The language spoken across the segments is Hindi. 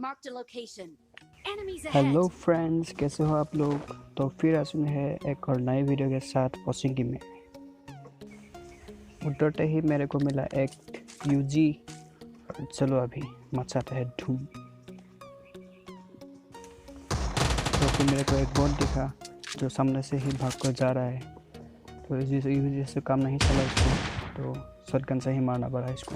Marked a location. Enemies hello ahead. Friends, कैसे हो आप लोग। तो फिर आसुन है एक और नई वीडियो के साथ पोसिंगी में। उतरते ही मेरे को मिला एक यूजी। चलो अभी मचाते हैं धूम। तो फिर मेरे को एक बोट दिखा जो सामने से ही भाग कर जा रहा है। तो यूजी से काम नहीं चला इसको, तो शॉटगन से ही मारना पड़ा इसको।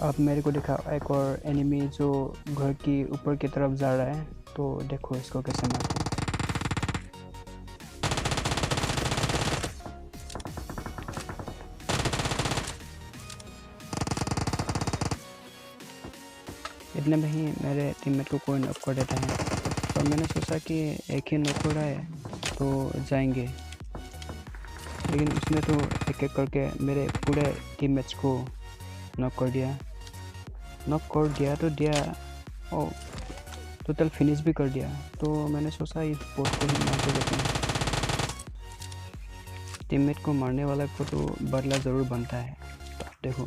अब मेरे को दिखा एक और एनिमी जो घर की ऊपर की तरफ जा रहा है। तो देखो इसको कैसे मारते हैं। इतने में ही मेरे टीममेट को कोई नॉक कर देता है। तो मैंने सोचा कि एक ही नॉक हो रहा है तो जाएंगे, लेकिन उसने तो एक एक करके मेरे पूरे टीममेट्स को नॉक कर दिया। तो दिया और टोटल फिनिश भी कर दिया। तो मैंने सोचा इस बोट को ही मार के देते हैं। टीममेट को मारने वाला को तो बदला ज़रूर बनता है। तो आप देखो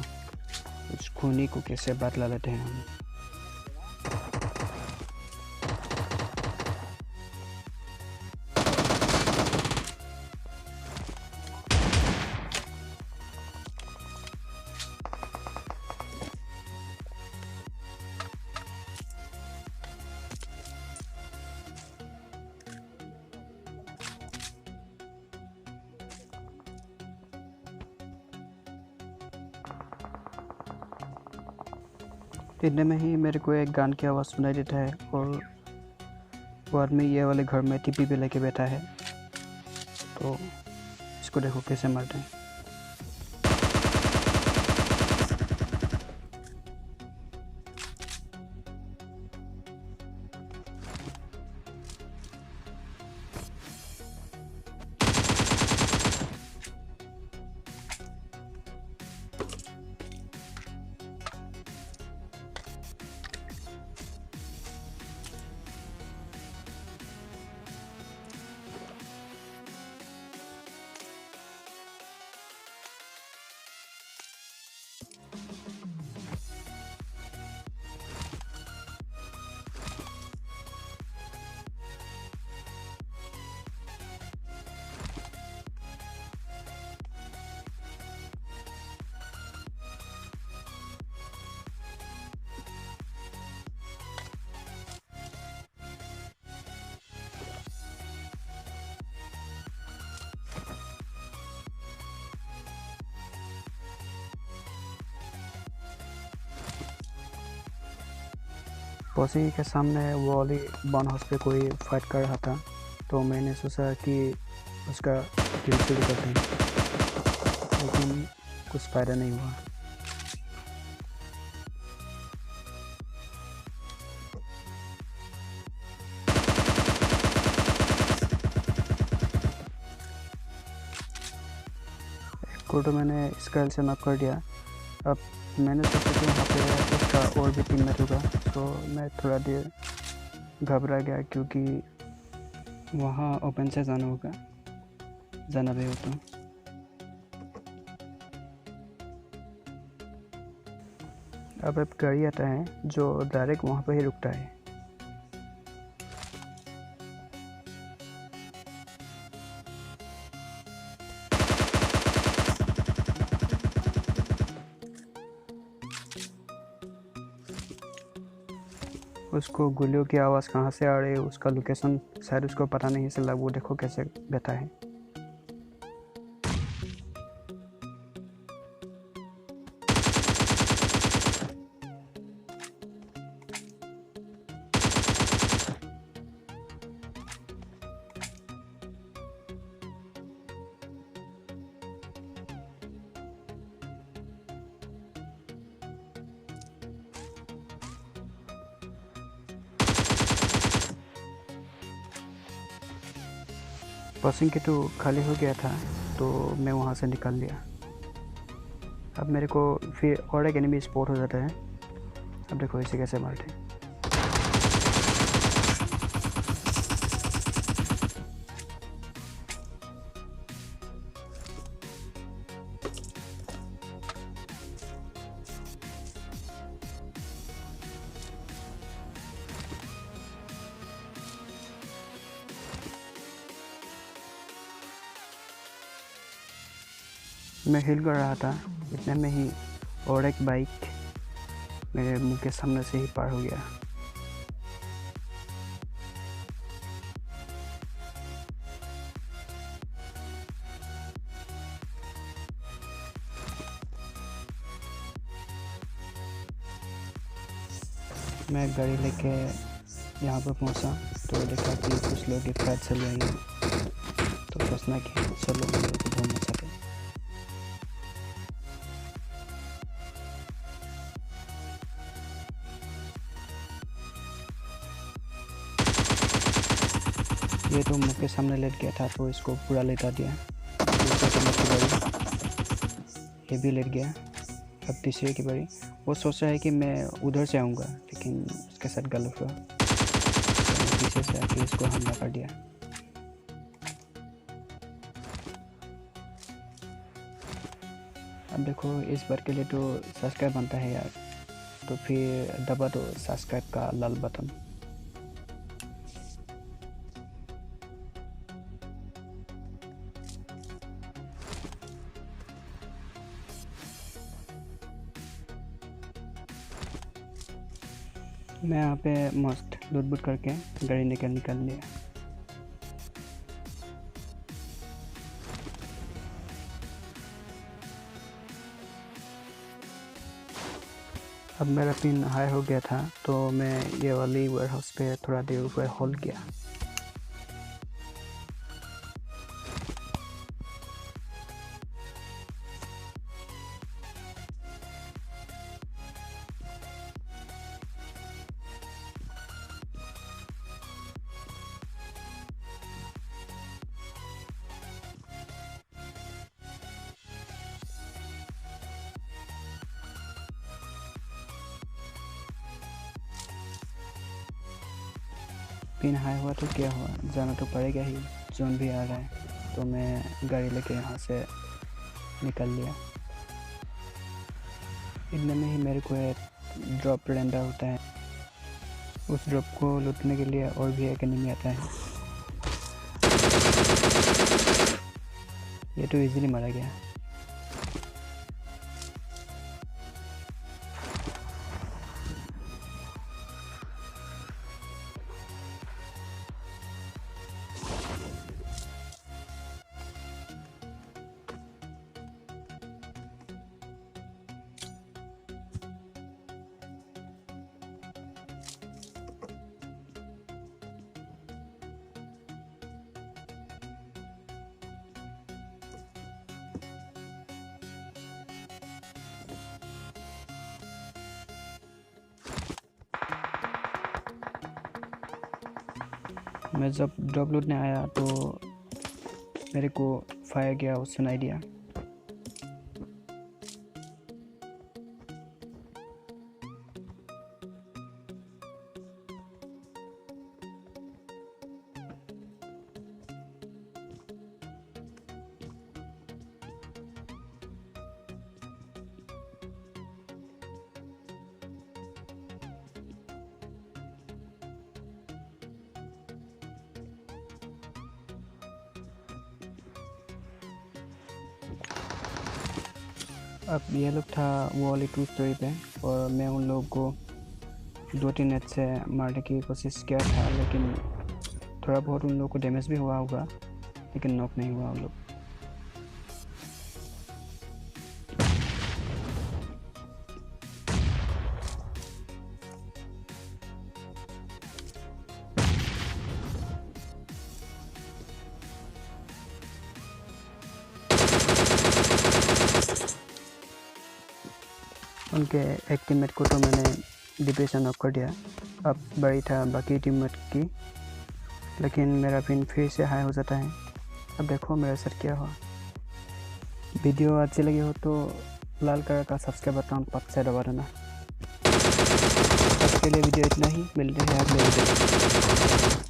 उस खूनी को कैसे बदला लेते हैं हम। इतने में ही मेरे को एक गान की आवाज़ सुनाई देता है और वो आदमी ये वाले घर में टीपी पे लेके बैठा है। तो इसको देखो कैसे मारते हैं। पोसी के सामने वो वाली बॉन हाउस पे कोई फाइट कर रहा था। तो मैंने सोचा कि उसका किल शुरू करते हैं, लेकिन कुछ फ़ायदा नहीं हुआ। एक को तो मैंने स्केल से नॉक कर दिया। अब मैंने सोचा कि वहाँ पे उसका और भी टीममेट होगा, तो मैं थोड़ा देर घबरा गया क्योंकि वहाँ ओपन से जाना होगा, जाना भी हो। तो अब एक गाड़ी आता है जो डायरेक्ट वहाँ पर ही रुकता है। उसको गोलियों की आवाज़ कहाँ से आ रही है, उसका लोकेशन शायद उसको पता नहीं चला। वो देखो कैसे बैठा है। पसिंग की तो खाली हो गया था, तो मैं वहाँ से निकल लिया। अब मेरे को फिर और एक एनिमी स्पॉट हो जाता है। अब देखो इसे कैसे मारते हैं। मैं हिल कर रहा था, इतने में ही और एक बाइक मेरे मुंह के सामने से ही पार हो गया। मैं गाड़ी लेके यहाँ पर पहुँचा तो देखा कि कुछ लोग एक फाइट चल रही है, तो सोचना कि सब लोग मेरे को बहुत मचा थे। ये तो मुँह के सामने लेट गया था, तो इसको पूरा लेटा दिया। दूसरे की बारी, ये भी लेट गया। अब तीसरे की बारी, वो सोच रहा है कि मैं उधर से आऊँगा, लेकिन उसके साथ गलत हुआ। तो पीछे से आके इसको हमला कर दिया। अब देखो इस बार के लिए तो सब्सक्राइब बनता है यार, तो फिर दबा दो सब्सक्राइब का लाल बटन। मैं यहाँ पे मस्त लूट बूट करके गाड़ी निकल लिया। अब मेरा पिन हाई हो गया था, तो मैं ये वाली वेयरहाउस पे थोड़ा देर ऊपर होल्ड किया। पिन हाई हुआ तो क्या हुआ, जाना तो पड़ेगा ही, जोन भी आ रहा है। तो मैं गाड़ी लेके यहाँ से निकल लिया। इतने में ही मेरे को एक ड्रॉप रेंडर होता है। उस ड्रॉप को लूटने के लिए और भी एक एनिमी आता है। ये तो इजीली मारा गया। मैं जब ड्रॉप लूटने आया तो मेरे को फायर गया और सुनाई दिया। अब ये लोग था वो वाली 2 स्टोरी पे, और मैं उन लोगों को 2-3 नेट से मारने की कोशिश किया था, लेकिन थोड़ा बहुत उन लोगों को डैमेज भी हुआ होगा, लेकिन नॉक नहीं हुआ उन लोग। उनके एक टीममेट को तो मैंने डिप्रेशन नॉक कर दिया। अब बड़ी था बाकी टीममेट की, लेकिन मेरा पिन फिर से हाई हो जाता है। अब देखो मेरे साथ क्या हुआ। वीडियो अच्छी लगी हो तो लाल कलर का सब्सक्राइब बटन पट से दबा देना। आज के लिए वीडियो इतना ही, मिलते हैं अगले वीडियो।